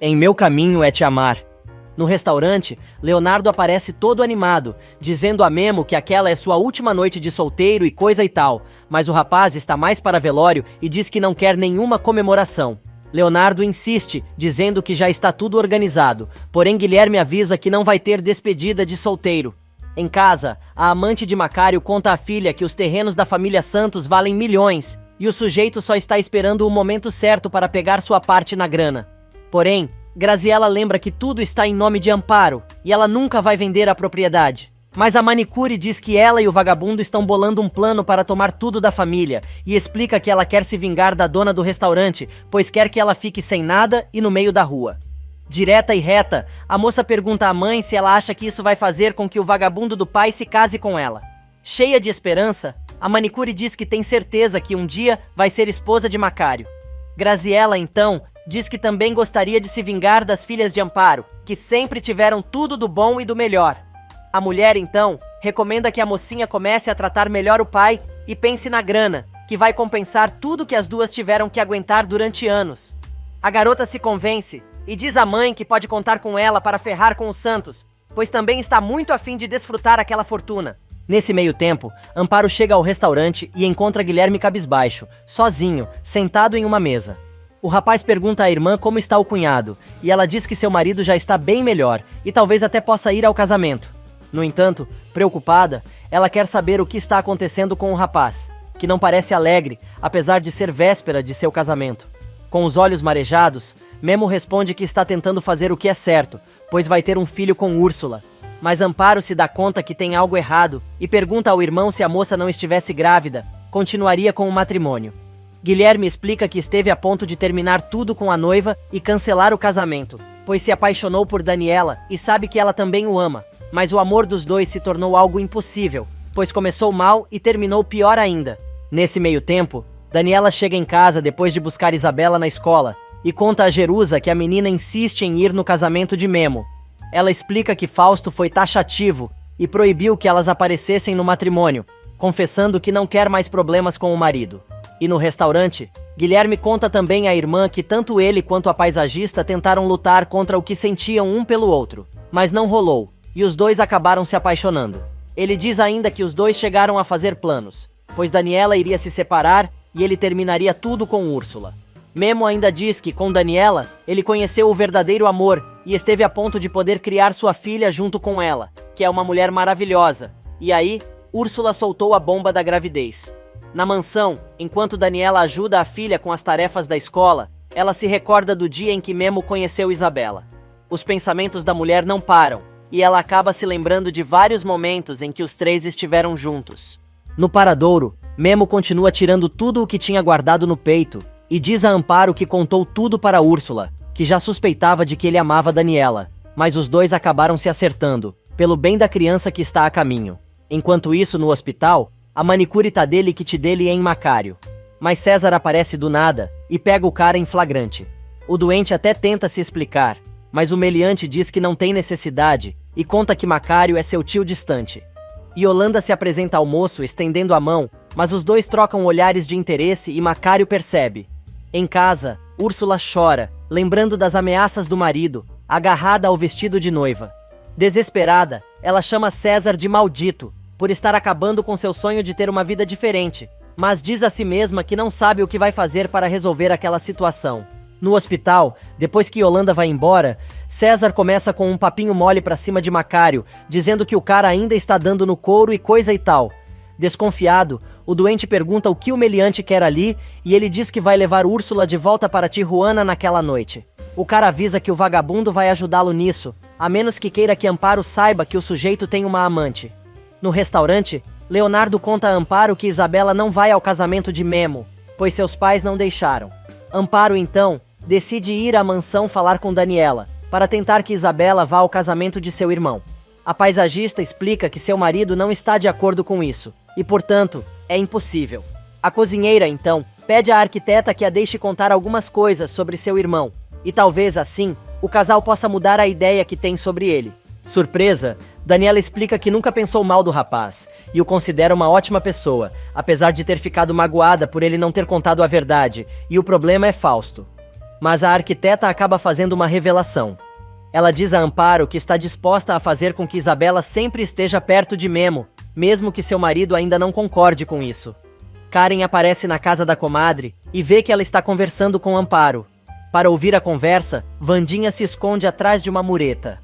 Em Meu Caminho é Te Amar. No restaurante, Leonardo aparece todo animado, dizendo a Memo que aquela é sua última noite de solteiro e coisa e tal, mas o rapaz está mais para velório e diz que não quer nenhuma comemoração. Leonardo insiste, dizendo que já está tudo organizado, porém Guilherme avisa que não vai ter despedida de solteiro. Em casa, a amante de Macário conta à filha que os terrenos da família Santos valem milhões, e o sujeito só está esperando o momento certo para pegar sua parte na grana. Porém, Graziella lembra que tudo está em nome de Amparo, e ela nunca vai vender a propriedade. Mas a manicure diz que ela e o vagabundo estão bolando um plano para tomar tudo da família, e explica que ela quer se vingar da dona do restaurante, pois quer que ela fique sem nada e no meio da rua. Direta e reta, a moça pergunta à mãe se ela acha que isso vai fazer com que o vagabundo do pai se case com ela. Cheia de esperança, a manicure diz que tem certeza que um dia vai ser esposa de Macário. Graziella, então, diz que também gostaria de se vingar das filhas de Amparo, que sempre tiveram tudo do bom e do melhor. A mulher, então, recomenda que a mocinha comece a tratar melhor o pai e pense na grana, que vai compensar tudo que as duas tiveram que aguentar durante anos. A garota se convence e diz à mãe que pode contar com ela para ferrar com os Santos, pois também está muito afim de desfrutar aquela fortuna. Nesse meio tempo, Amparo chega ao restaurante e encontra Guilherme cabisbaixo, sozinho, sentado em uma mesa. O rapaz pergunta à irmã como está o cunhado, e ela diz que seu marido já está bem melhor, e talvez até possa ir ao casamento. No entanto, preocupada, ela quer saber o que está acontecendo com o rapaz, que não parece alegre, apesar de ser véspera de seu casamento. Com os olhos marejados, Memo responde que está tentando fazer o que é certo, pois vai ter um filho com Úrsula. Mas Amparo se dá conta que tem algo errado e pergunta ao irmão se a moça não estivesse grávida, continuaria com o matrimônio. Guilherme explica que esteve a ponto de terminar tudo com a noiva e cancelar o casamento, pois se apaixonou por Daniela e sabe que ela também o ama, mas o amor dos dois se tornou algo impossível, pois começou mal e terminou pior ainda. Nesse meio tempo, Daniela chega em casa depois de buscar Isabela na escola e conta a Jerusa que a menina insiste em ir no casamento de Memo. Ela explica que Fausto foi taxativo e proibiu que elas aparecessem no matrimônio, confessando que não quer mais problemas com o marido. E no restaurante, Guilherme conta também à irmã que tanto ele quanto a paisagista tentaram lutar contra o que sentiam um pelo outro, mas não rolou, e os dois acabaram se apaixonando. Ele diz ainda que os dois chegaram a fazer planos, pois Daniela iria se separar e ele terminaria tudo com Úrsula. Memo ainda diz que, com Daniela, ele conheceu o verdadeiro amor e esteve a ponto de poder criar sua filha junto com ela, que é uma mulher maravilhosa. E aí, Úrsula soltou a bomba da gravidez. Na mansão, enquanto Daniela ajuda a filha com as tarefas da escola, ela se recorda do dia em que Memo conheceu Isabela. Os pensamentos da mulher não param, e ela acaba se lembrando de vários momentos em que os três estiveram juntos. No paradouro, Memo continua tirando tudo o que tinha guardado no peito, e diz a Amparo que contou tudo para Úrsula, que já suspeitava de que ele amava Daniela, mas os dois acabaram se acertando, pelo bem da criança que está a caminho. Enquanto isso, no hospital, a manicure tá dele que te dele em Macário. Mas César aparece do nada e pega o cara em flagrante. O doente até tenta se explicar, mas o meliante diz que não tem necessidade e conta que Macário é seu tio distante. Yolanda se apresenta ao moço estendendo a mão, mas os dois trocam olhares de interesse e Macário percebe. Em casa, Úrsula chora, lembrando das ameaças do marido, agarrada ao vestido de noiva. Desesperada, ela chama César de maldito, por estar acabando com seu sonho de ter uma vida diferente, mas diz a si mesma que não sabe o que vai fazer para resolver aquela situação. No hospital, depois que Yolanda vai embora, César começa com um papinho mole pra cima de Macário, dizendo que o cara ainda está dando no couro e coisa e tal. Desconfiado, o doente pergunta o que o meliante quer ali e ele diz que vai levar Úrsula de volta para Tijuana naquela noite. O cara avisa que o vagabundo vai ajudá-lo nisso, a menos que queira que Amparo saiba que o sujeito tem uma amante. No restaurante, Leonardo conta a Amparo que Isabela não vai ao casamento de Memo, pois seus pais não deixaram. Amparo, então, decide ir à mansão falar com Daniela, para tentar que Isabela vá ao casamento de seu irmão. A paisagista explica que seu marido não está de acordo com isso, e portanto, é impossível. A cozinheira, então, pede à arquiteta que a deixe contar algumas coisas sobre seu irmão, e talvez assim, o casal possa mudar a ideia que tem sobre ele. Surpresa, Daniela explica que nunca pensou mal do rapaz, e o considera uma ótima pessoa, apesar de ter ficado magoada por ele não ter contado a verdade, e o problema é Fausto. Mas a arquiteta acaba fazendo uma revelação. Ela diz a Amparo que está disposta a fazer com que Isabela sempre esteja perto de Memo, mesmo que seu marido ainda não concorde com isso. Karen aparece na casa da comadre e vê que ela está conversando com Amparo. Para ouvir a conversa, Vandinha se esconde atrás de uma mureta.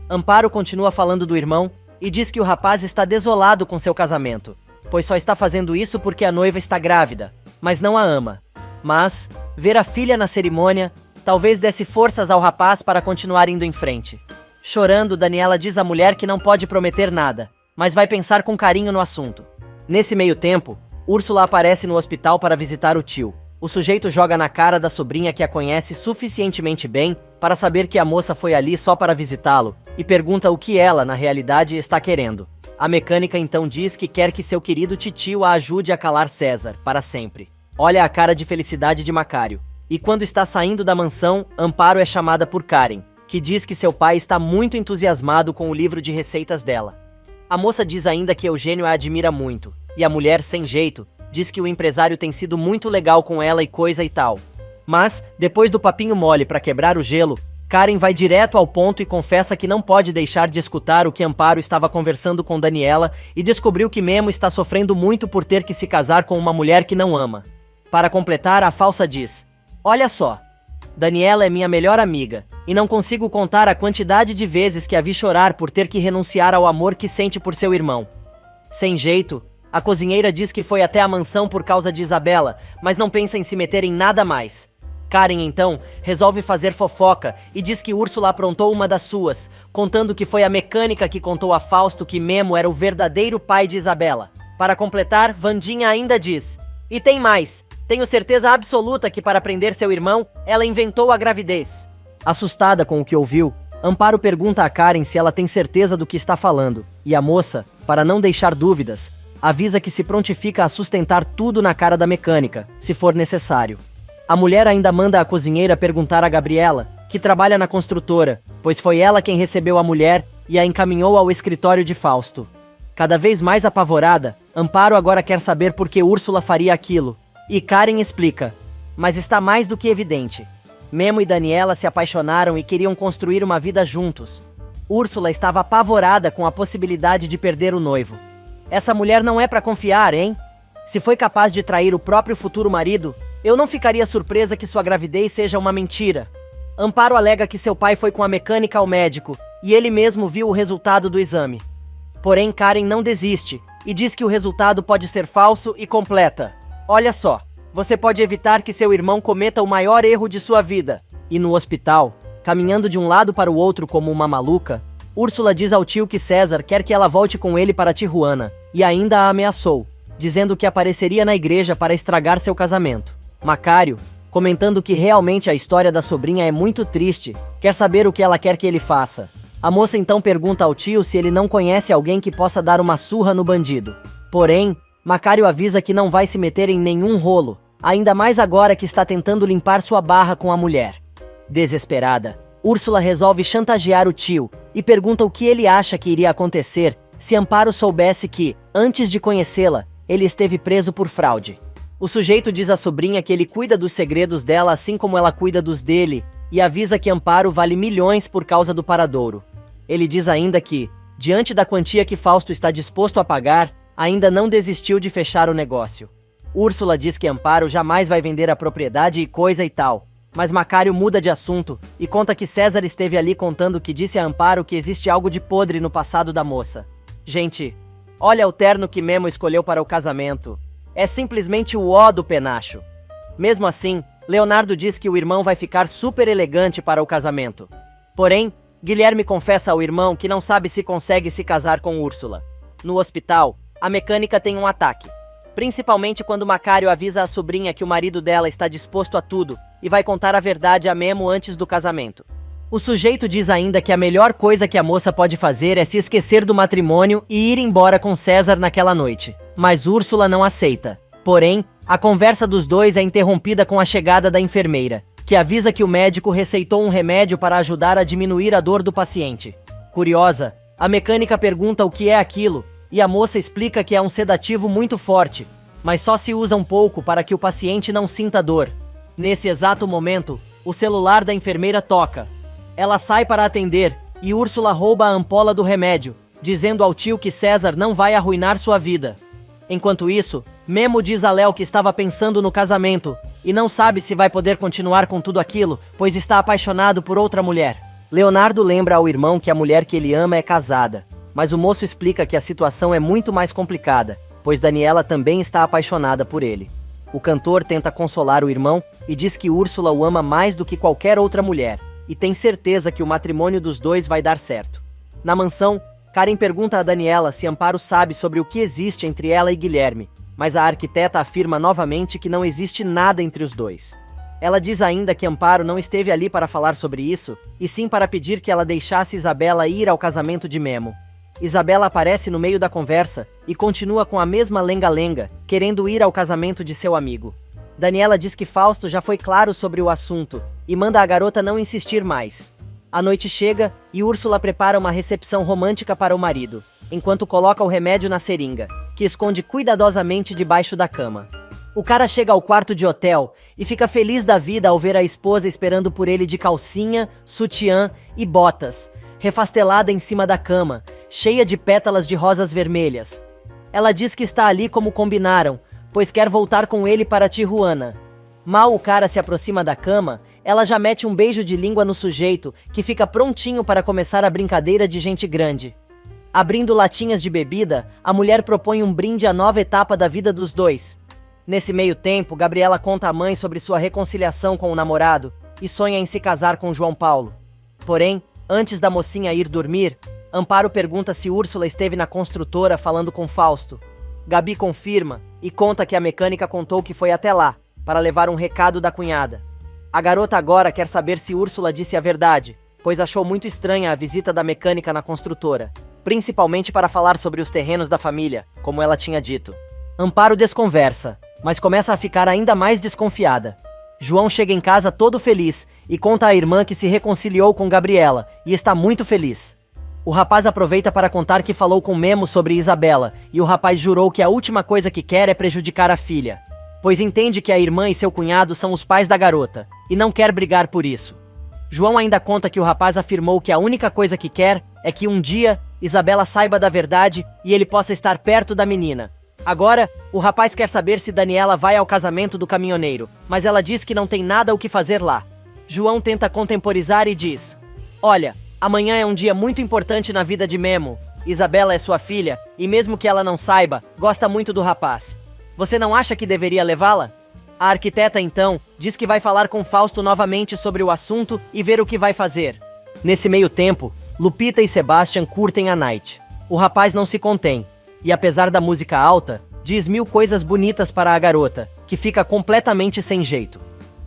Amparo continua falando do irmão e diz que o rapaz está desolado com seu casamento, pois só está fazendo isso porque a noiva está grávida, mas não a ama. Mas, ver a filha na cerimônia talvez desse forças ao rapaz para continuar indo em frente. Chorando, Daniela diz à mulher que não pode prometer nada, mas vai pensar com carinho no assunto. Nesse meio tempo, Úrsula aparece no hospital para visitar o tio. O sujeito joga na cara da sobrinha que a conhece suficientemente bem para saber que a moça foi ali só para visitá-lo e pergunta o que ela, na realidade, está querendo. A mecânica então diz que quer que seu querido titio a ajude a calar César, para sempre. Olha a cara de felicidade de Macário. E quando está saindo da mansão, Amparo é chamada por Karen, que diz que seu pai está muito entusiasmado com o livro de receitas dela. A moça diz ainda que Eugênio a admira muito, e a mulher, sem jeito, diz que o empresário tem sido muito legal com ela e coisa e tal. Mas, depois do papinho mole para quebrar o gelo, Karen vai direto ao ponto e confessa que não pode deixar de escutar o que Amparo estava conversando com Daniela e descobriu que Memo está sofrendo muito por ter que se casar com uma mulher que não ama. Para completar, a falsa diz: "Olha só, Daniela é minha melhor amiga, e não consigo contar a quantidade de vezes que a vi chorar por ter que renunciar ao amor que sente por seu irmão." Sem jeito, a cozinheira diz que foi até a mansão por causa de Isabela, mas não pensa em se meter em nada mais. Karen, então, resolve fazer fofoca e diz que Úrsula aprontou uma das suas, contando que foi a mecânica que contou a Fausto que Memo era o verdadeiro pai de Isabela. Para completar, Vandinha ainda diz: "E tem mais. Tenho certeza absoluta que para prender seu irmão, ela inventou a gravidez." Assustada com o que ouviu, Amparo pergunta a Karen se ela tem certeza do que está falando, e a moça, para não deixar dúvidas, avisa que se prontifica a sustentar tudo na cara da mecânica, se for necessário. A mulher ainda manda a cozinheira perguntar a Gabriela, que trabalha na construtora, pois foi ela quem recebeu a mulher e a encaminhou ao escritório de Fausto. Cada vez mais apavorada, Amparo agora quer saber por que Úrsula faria aquilo. E Karen explica: "Mas está mais do que evidente. Memo e Daniela se apaixonaram e queriam construir uma vida juntos. Úrsula estava apavorada com a possibilidade de perder o noivo. Essa mulher não é para confiar, hein? Se foi capaz de trair o próprio futuro marido, eu não ficaria surpresa que sua gravidez seja uma mentira." Amparo alega que seu pai foi com a mecânica ao médico e ele mesmo viu o resultado do exame. Porém, Karen não desiste e diz que o resultado pode ser falso e completa: "Olha só, você pode evitar que seu irmão cometa o maior erro de sua vida." E no hospital, caminhando de um lado para o outro como uma maluca, Úrsula diz ao tio que César quer que ela volte com ele para Tijuana, e ainda a ameaçou, dizendo que apareceria na igreja para estragar seu casamento. Macário, comentando que realmente a história da sobrinha é muito triste, quer saber o que ela quer que ele faça. A moça então pergunta ao tio se ele não conhece alguém que possa dar uma surra no bandido. Porém, Macário avisa que não vai se meter em nenhum rolo, ainda mais agora que está tentando limpar sua barra com a mulher. Desesperada, Úrsula resolve chantagear o tio e pergunta o que ele acha que iria acontecer se Amparo soubesse que, antes de conhecê-la, ele esteve preso por fraude. O sujeito diz à sobrinha que ele cuida dos segredos dela assim como ela cuida dos dele e avisa que Amparo vale milhões por causa do paradouro. Ele diz ainda que, diante da quantia que Fausto está disposto a pagar, ainda não desistiu de fechar o negócio. Úrsula diz que Amparo jamais vai vender a propriedade e coisa e tal, mas Macário muda de assunto e conta que César esteve ali contando que disse a Amparo que existe algo de podre no passado da moça. Gente, olha o terno que Memo escolheu para o casamento. É simplesmente o ó do penacho. Mesmo assim, Leonardo diz que o irmão vai ficar super elegante para o casamento. Porém, Guilherme confessa ao irmão que não sabe se consegue se casar com Úrsula. No hospital, a mecânica tem um ataque, principalmente quando Macário avisa a sobrinha que o marido dela está disposto a tudo e vai contar a verdade a Memo antes do casamento. O sujeito diz ainda que a melhor coisa que a moça pode fazer é se esquecer do matrimônio e ir embora com César naquela noite, mas Úrsula não aceita. Porém, a conversa dos dois é interrompida com a chegada da enfermeira, que avisa que o médico receitou um remédio para ajudar a diminuir a dor do paciente. Curiosa, a mecânica pergunta o que é aquilo, e a moça explica que é um sedativo muito forte, mas só se usa um pouco para que o paciente não sinta dor. Nesse exato momento, O celular da enfermeira toca. Ela sai para atender, e Úrsula rouba a ampola do remédio, dizendo ao tio que César não vai arruinar sua vida. Enquanto isso, Memo diz a Léo que estava pensando no casamento, e não sabe se vai poder continuar com tudo aquilo, pois está apaixonado por outra mulher. Leonardo lembra ao irmão que a mulher que ele ama é casada, mas o moço explica que a situação é muito mais complicada, pois Daniela também está apaixonada por ele. O cantor tenta consolar o irmão e diz que Úrsula o ama mais do que qualquer outra mulher, e tem certeza que o matrimônio dos dois vai dar certo. Na mansão, Karen pergunta a Daniela se Amparo sabe sobre o que existe entre ela e Guilherme, mas a arquiteta afirma novamente que não existe nada entre os dois. Ela diz ainda que Amparo não esteve ali para falar sobre isso, e sim para pedir que ela deixasse Isabela ir ao casamento de Memo. Isabela aparece no meio da conversa e continua com a mesma lenga-lenga, querendo ir ao casamento de seu amigo. Daniela diz que Fausto já foi claro sobre o assunto e manda a garota não insistir mais. A noite chega e Úrsula prepara uma recepção romântica para o marido, enquanto coloca o remédio na seringa, que esconde cuidadosamente debaixo da cama. O cara chega ao quarto de hotel e fica feliz da vida ao ver a esposa esperando por ele de calcinha, sutiã e botas, refastelada em cima da cama, cheia de pétalas de rosas vermelhas. Ela diz que está ali como combinaram, pois quer voltar com ele para Tijuana. Mal o cara se aproxima da cama, ela já mete um beijo de língua no sujeito, que fica prontinho para começar a brincadeira de gente grande. Abrindo latinhas de bebida, a mulher propõe um brinde à nova etapa da vida dos dois. Nesse meio tempo, Gabriela conta à mãe sobre sua reconciliação com o namorado e sonha em se casar com João Paulo. Porém, antes da mocinha ir dormir, Amparo pergunta se Úrsula esteve na construtora falando com Fausto. Gabi confirma e conta que a mecânica contou que foi até lá, para levar um recado da cunhada. A garota agora quer saber se Úrsula disse a verdade, pois achou muito estranha a visita da mecânica na construtora, principalmente para falar sobre os terrenos da família, como ela tinha dito. Amparo desconversa, mas começa a ficar ainda mais desconfiada. João chega em casa todo feliz e conta à irmã que se reconciliou com Gabriela e está muito feliz. O rapaz aproveita para contar que falou com Memo sobre Isabela e o rapaz jurou que a última coisa que quer é prejudicar a filha, pois entende que a irmã e seu cunhado são os pais da garota e não quer brigar por isso. João ainda conta que o rapaz afirmou que a única coisa que quer é que um dia Isabela saiba da verdade e ele possa estar perto da menina. Agora, o rapaz quer saber se Daniela vai ao casamento do caminhoneiro, mas ela diz que não tem nada o que fazer lá. João tenta contemporizar e diz: "Olha, amanhã é um dia muito importante na vida de Memo. Isabela é sua filha, e mesmo que ela não saiba, gosta muito do rapaz. Você não acha que deveria levá-la?" A arquiteta, então, diz que vai falar com Fausto novamente sobre o assunto e ver o que vai fazer. Nesse meio tempo, Lupita e Sebastian curtem a night. O rapaz não se contém, e apesar da música alta, diz mil coisas bonitas para a garota, que fica completamente sem jeito.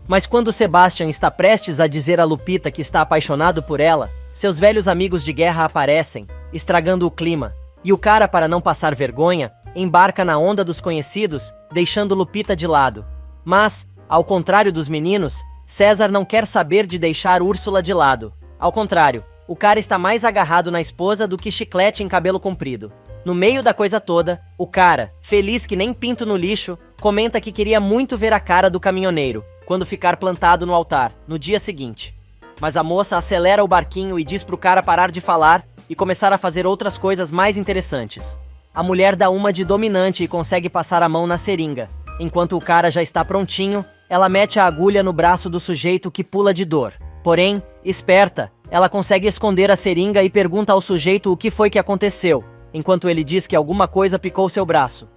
Mas quando Sebastian está prestes a dizer a Lupita que está apaixonado por ela, seus velhos amigos de guerra aparecem, estragando o clima, e o cara, para não passar vergonha, embarca na onda dos conhecidos, deixando Lupita de lado. Mas, ao contrário dos meninos, César não quer saber de deixar Úrsula de lado. Ao contrário, o cara está mais agarrado na esposa do que chiclete em cabelo comprido. No meio da coisa toda, o cara, feliz que nem pinto no lixo, comenta que queria muito ver a cara do caminhoneiro, quando ficar plantado no altar, no dia seguinte. Mas a moça acelera o barquinho e diz pro cara parar de falar e começar a fazer outras coisas mais interessantes. A mulher dá uma de dominante e consegue passar a mão na seringa. Enquanto o cara já está prontinho, ela mete a agulha no braço do sujeito que pula de dor. Porém, esperta, ela consegue esconder a seringa e pergunta ao sujeito o que foi que aconteceu, enquanto ele diz que alguma coisa picou seu braço.